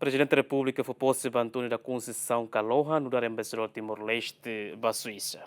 Presidente da República foi posto Antônio da Conceição Caloha no dar embaixador Timor-Leste para a Suíça.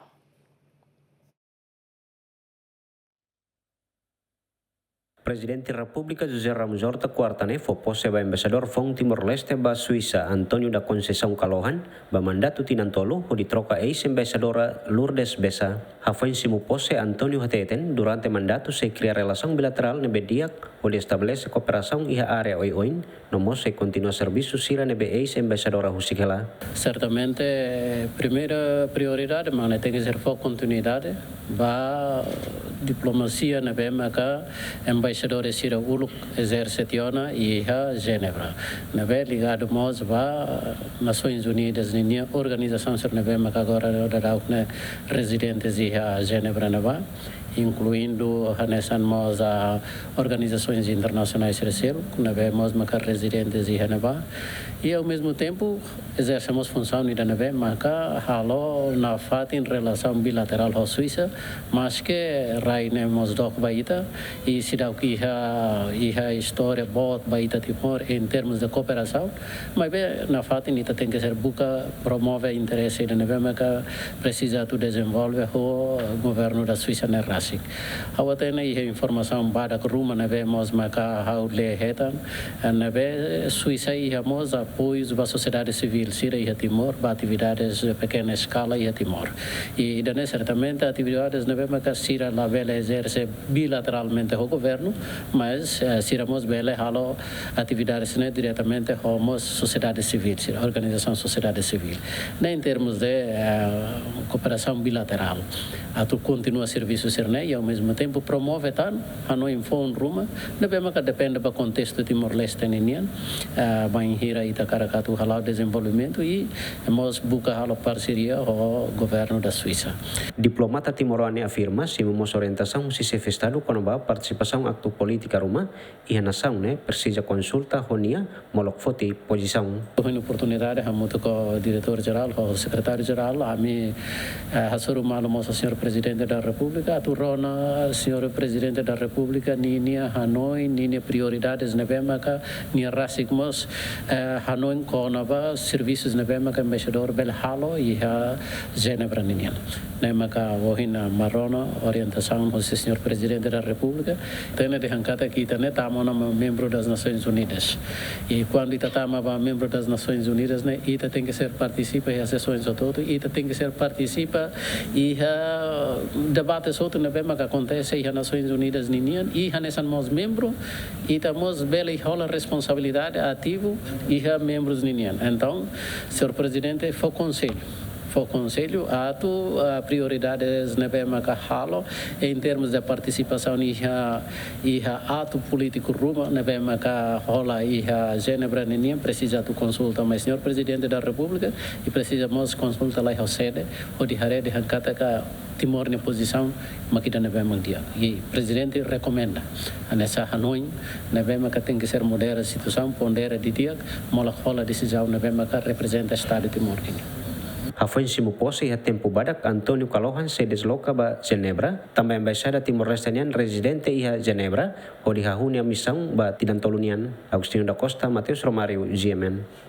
Presidente da República José Ramos Horta quarta-ne foi posse ba embaixador Fong Timor-Leste ba Suíça Antônio da Conceição Calohan ba mandato tinantolo o di troca ex-embaixadora Lourdes Bessa. Hafain simu posse Antônio Hateten durante mandato se cria relação bilateral nebe diak o di estabelece cooperação iha área oi-oin no se continua serviço sira nebe ex-embaixadora Husikela. Certamente, primeira prioridade, mas tem que ser foco continuidade, ba diplomacia na BMK, embaixador Sira Uluk exercitiona e a Genebra. Na ligado mos ba Nações Unidas, na organização sur na BMK agora da residentes e a Genebra na ba, incluindo a organizações internacionais terceiro, na vemos macar residentes e hanaba, e ao mesmo tempo exercemos função da nave maca halo na fat em relação bilateral com a Suíça, mas que rainemos doc baita e se dá que a história bot baita Timor em termos de cooperação, mas bem na fat nita tem que ser buca promove interesse da nave maca precisa tu desenvolver o governo da Suíça na RASIC. Awatena a informação bada que ruma na vemos maca haule hetan na ve Suíça e hamos apoios da sociedade civil sira e Timor para atividades de pequena escala e Timor e daí certamente atividades na ve maca sira la vela exerce bilateralmente o governo mas sira mos bela halo atividades né diretamente com sociedade civil sira organização sociedade civil em termos de cooperação bilateral a tu continua serviço sirne e ao mesmo tempo promove tan ano info ruma na bema que depende do contexto Timor-Leste ninian bem hira ita karakatu halau desenvolvimento e nós busca halau parceria com o governo da Suíça. Diplomata timorane afirma se mos orientação se se festado quando ba participação acto política ruma e a nação né precisa consulta honia molok foti posição. Uma oportunidade hamuto com o diretor geral com o secretário geral a mim hasuru malo moça senhor presidente da República aturona senhor presidente da República ninia Hanoi ninia prioridades na BMK nia rasigmos Hanoi konava serviços na BMK embaixador belhalo e a Genebra ninia nemaka wohina marona orientação do senhor presidente da República tem de hankata kita né tamona membro das Nações Unidas e quando ita tama membro das Nações Unidas né ita tem que ser participa em sessões todo ita tem que ser participa e debates outro na BMK acontece e as Nações Unidas ninian e hanesan mos membro e tamos bela e rola responsabilidade ativo e a membros ninian então senhor presidente foi conselho atu prioridades na BMK halo em termos de participação e a ato político ruma na BMK rola e a Genebra ninian precisa tu consulta mas senhor presidente da República e precisamos consulta lá a sede o de hare de hankata ka Timor na posição makita na BMK dia e presidente recomenda nessa Hanoi na BMK tem que ser modera situação pondera de dia mola rola decisão na BMK representa estado de Timor Hafain simu posse e tempo badak Antônio Calohan se desloca ba Genebra, também embaixada Timor-Leste residente e a Genebra, o di hahunia missão ba tinantolunian Agostinho da Costa, Mateus Romário, GMN.